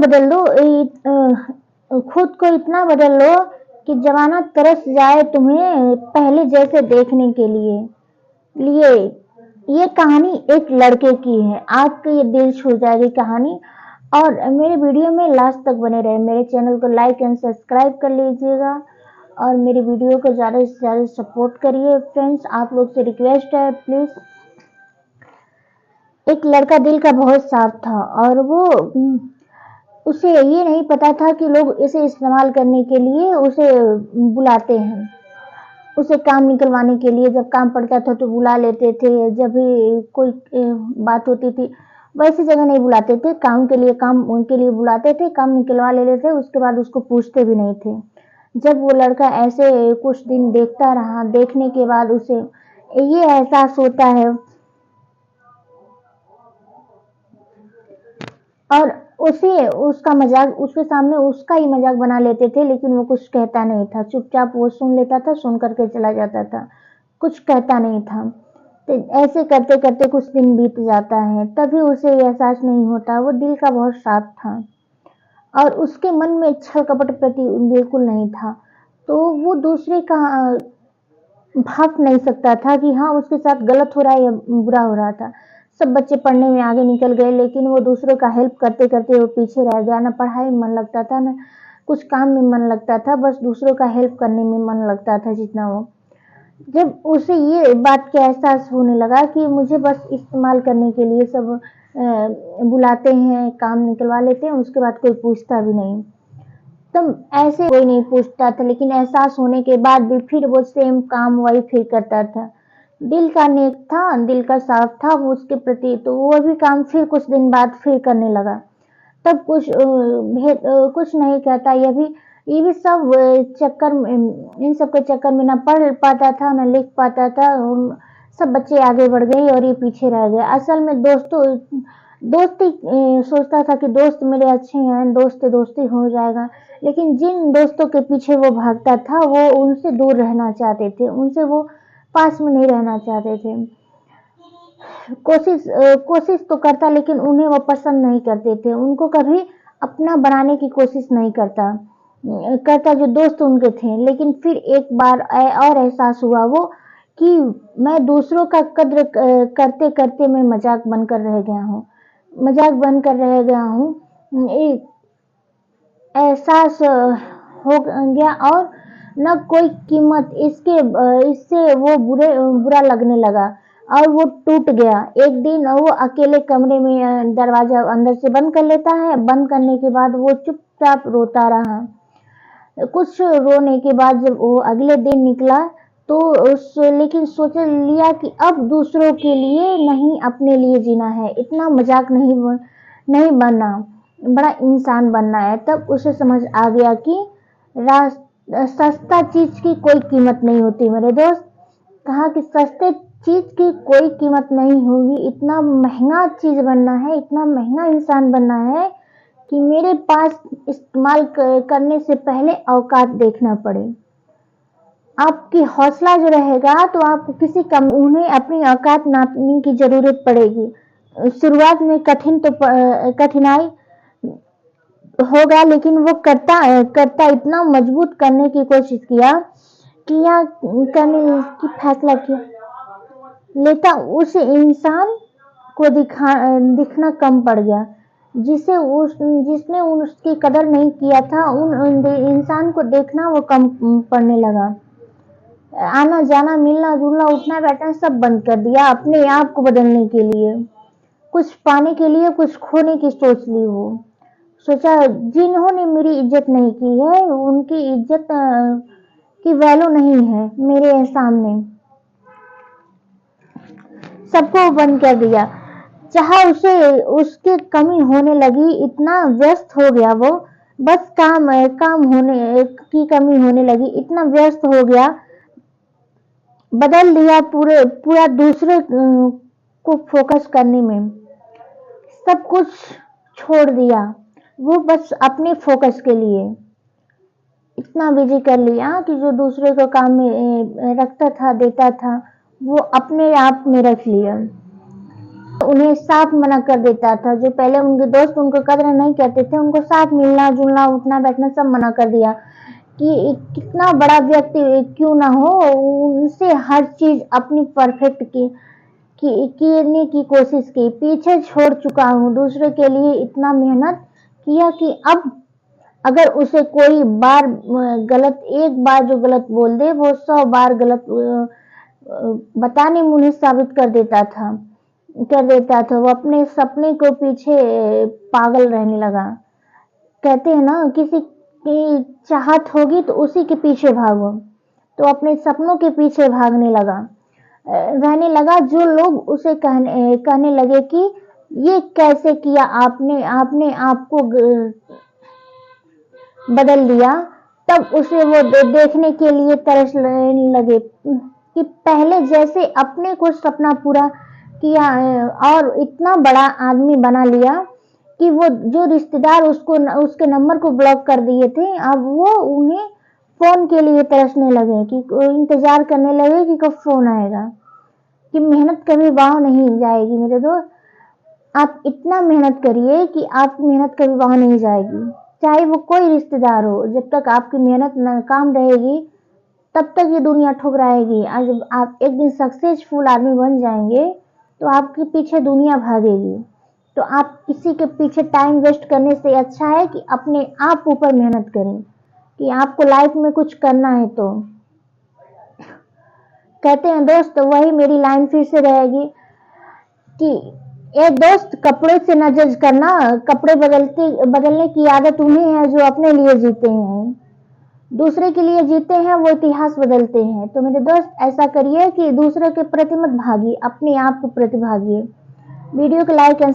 बदल दो, खुद को इतना बदल लो कि जमाना तरस जाए तुम्हें पहले जैसे देखने के लिए। ये कहानी एक लड़के की है, आपके ये दिल छू जाएगी कहानी। और मेरे वीडियो में लास्ट तक बने रहे, मेरे चैनल को लाइक एंड सब्सक्राइब कर लीजिएगा और मेरे वीडियो को ज़्यादा से ज़्यादा सपोर्ट करिए फ्रेंड्स। आप लोग से रिक्वेस्ट है प्लीज़। एक लड़का दिल का बहुत साफ था और वो उसे ये नहीं पता था कि लोग इसे इस्तेमाल करने के लिए उसे बुलाते हैं, उसे काम निकलवाने के लिए। जब काम पड़ता था तो बुला लेते थे, जब भी कोई बात होती थी वैसी जगह नहीं बुलाते थे, काम के लिए काम उनके लिए बुलाते थे, काम निकलवा लेते थे, उसके बाद उसको पूछते भी नहीं थे। जब वो लड़का ऐसे कुछ दिन देखता रहा, देखने के बाद उसे ये एहसास होता है और उसे उसका मजाक, उसके सामने उसका ही मजाक बना लेते थे, लेकिन वो कुछ कहता नहीं था, चुपचाप वो सुन लेता था, सुन करके चला जाता था, कुछ कहता नहीं था। तो ऐसे करते करते कुछ दिन बीत जाता है, तभी उसे एहसास नहीं होता वो दिल का बहुत साफ था और उसके मन में छल कपट प्रति बिल्कुल नहीं था। तो वो दूसरे का भाप नहीं सकता था कि हाँ उसके साथ गलत हो रहा है या बुरा हो रहा था। सब बच्चे पढ़ने में आगे निकल गए, लेकिन वो दूसरों का हेल्प करते करते वो पीछे रह गया। ना पढ़ाई में मन लगता था, ना कुछ काम में मन लगता था, बस दूसरों का हेल्प करने में मन लगता था जितना वो। जब उसे ये बात का एहसास होने लगा कि मुझे बस इस्तेमाल करने के लिए सब बुलाते हैं, काम निकलवा लेते हैं, उसके बाद कोई पूछता भी नहीं, तो ऐसे कोई नहीं पूछता था। लेकिन एहसास होने के बाद भी फिर वो सेम काम वही फिर करता था। दिल का नेक था, दिल का साफ था वो उसके प्रति, तो वो भी काम फिर कुछ दिन बाद फिर करने लगा। तब कुछ कुछ नहीं कहता, ये भी सब चक्कर में, इन सब के चक्कर में ना पढ़ पाता था ना लिख पाता था। सब बच्चे आगे बढ़ गए और ये पीछे रह गए। असल में दोस्ती सोचता था कि दोस्त मेरे अच्छे हैं, दोस्ती हो जाएगा, लेकिन जिन दोस्तों के पीछे वो भागता था वो उनसे दूर रहना चाहते थे, उनसे वो पास में नहीं रहना चाहते थे। कोशिश तो करता, लेकिन उन्हें वो पसंद नहीं करते थे, उनको कभी अपना बनाने की कोशिश नहीं करता जो दोस्त उनके थे। लेकिन फिर एक बार और एहसास हुआ वो कि मैं दूसरों का कद्र करते करते मैं मजाक बनकर रह गया हूँ। एक एहसास हो गया और न कोई कीमत, इससे वो बुरा लगने लगा और वो टूट गया। एक दिन वो अकेले कमरे में दरवाजा अंदर से बंद कर लेता है, बंद करने के बाद वो चुपचाप रोता रहा। कुछ रोने के बाद जब वो अगले दिन निकला तो लेकिन सोच लिया कि अब दूसरों के लिए नहीं अपने लिए जीना है, इतना मजाक नहीं बनना, बड़ा इंसान बनना है। तब उसे समझ आ गया कि सस्ता चीज की कोई कीमत नहीं होती। मेरे दोस्त कहा कि सस्ते चीज की कोई कीमत नहीं होगी, इतना महंगा चीज बनना है, इतना महंगा इंसान बनना है कि मेरे पास इस्तेमाल करने से पहले औकात देखना पड़े। आपकी हौसला जो रहेगा तो आप किसी कम, उन्हें अपनी औकात नापने की जरूरत पड़ेगी। शुरुआत में कठिनाई होगा, लेकिन वो करता इतना मजबूत करने की कोशिश करने की फैसला किया लेता, उस इंसान को दिखना कम पड़ गया जिसने उसकी कदर नहीं किया था। उन इंसान को देखना वो कम पड़ने लगा। आना जाना, मिलना जुलना, उठना बैठना सब बंद कर दिया अपने आप को बदलने के लिए, कुछ पाने के लिए कुछ खोने की सोच ली। वो सोचा जिन्होंने मेरी इज्जत नहीं की है उनकी इज्जत की वैल्यू नहीं है मेरे सामने, सबको बंद कर दिया। चाहे उसे उसकी कमी होने लगी, इतना व्यस्त हो गया वो, बस काम होने की कमी होने लगी, इतना व्यस्त हो गया, बदल दिया पूरा दूसरे को फोकस करने में, सब कुछ छोड़ दिया वो बस अपने फोकस के लिए। इतना बिजी कर लिया कि जो दूसरे को काम में रखता था, देता था, वो अपने आप में रख लिया। उन्हें साफ मना कर देता था। जो पहले उनके दोस्त उनको कदर नहीं करते थे, उनको साथ मिलना जुलना उठना बैठना सब मना कर दिया कि कितना बड़ा व्यक्ति क्यों ना हो, उनसे हर चीज अपनी परफेक्ट करने की कोशिश की, पीछे छोड़ चुका हूँ, दूसरे के लिए इतना मेहनत किया कि अब अगर उसे कोई बार गलत, एक बार जो गलत बोल दे वो 100 बार गलत बताने मुझे साबित कर देता था। वो अपने सपने को पीछे पागल रहने लगा। कहते हैं ना, किसी की चाहत होगी तो उसी के पीछे भागो, तो अपने सपनों के पीछे भागने लगा, रहने लगा। जो लोग उसे कहने लगे कि ये कैसे किया आपने आपने आपको बदल दिया, तब उसे वो देखने के लिए तरसने लगे कि पहले जैसे अपने को सपना पूरा किया और इतना बड़ा आदमी बना लिया कि वो जो रिश्तेदार उसके नंबर को ब्लॉक कर दिए थे, अब वो उन्हें फोन के लिए तरसने लगे कि इंतजार करने लगे कि कब फोन आएगा। कि मेहनत कभी वाह नहीं जाएगी मेरे दोस्त। आप इतना मेहनत करिए कि आपकी मेहनत कभी वाह नहीं जाएगी, चाहे वो कोई रिश्तेदार हो। जब तक आपकी मेहनत नाकाम रहेगी तब तक ये दुनिया ठुकराएगी। आज जब आप एक दिन सक्सेसफुल आदमी बन जाएंगे तो आपके पीछे दुनिया भागेगी। तो आप किसी के पीछे टाइम वेस्ट करने से अच्छा है कि अपने आप ऊपर मेहनत करें कि आपको लाइफ में कुछ करना है। तो कहते हैं दोस्त, वही मेरी लाइन फिर से रहेगी कि एक दोस्त, कपड़े से न जज करना, कपड़े बदलने की आदत उन्हें है जो अपने लिए जीते हैं, दूसरे के लिए जीते हैं वो इतिहास बदलते हैं। तो मेरे दोस्त, ऐसा करिए कि दूसरे के प्रति मत भागिए, अपने आप को प्रति भागिए। वीडियो को लाइक एंड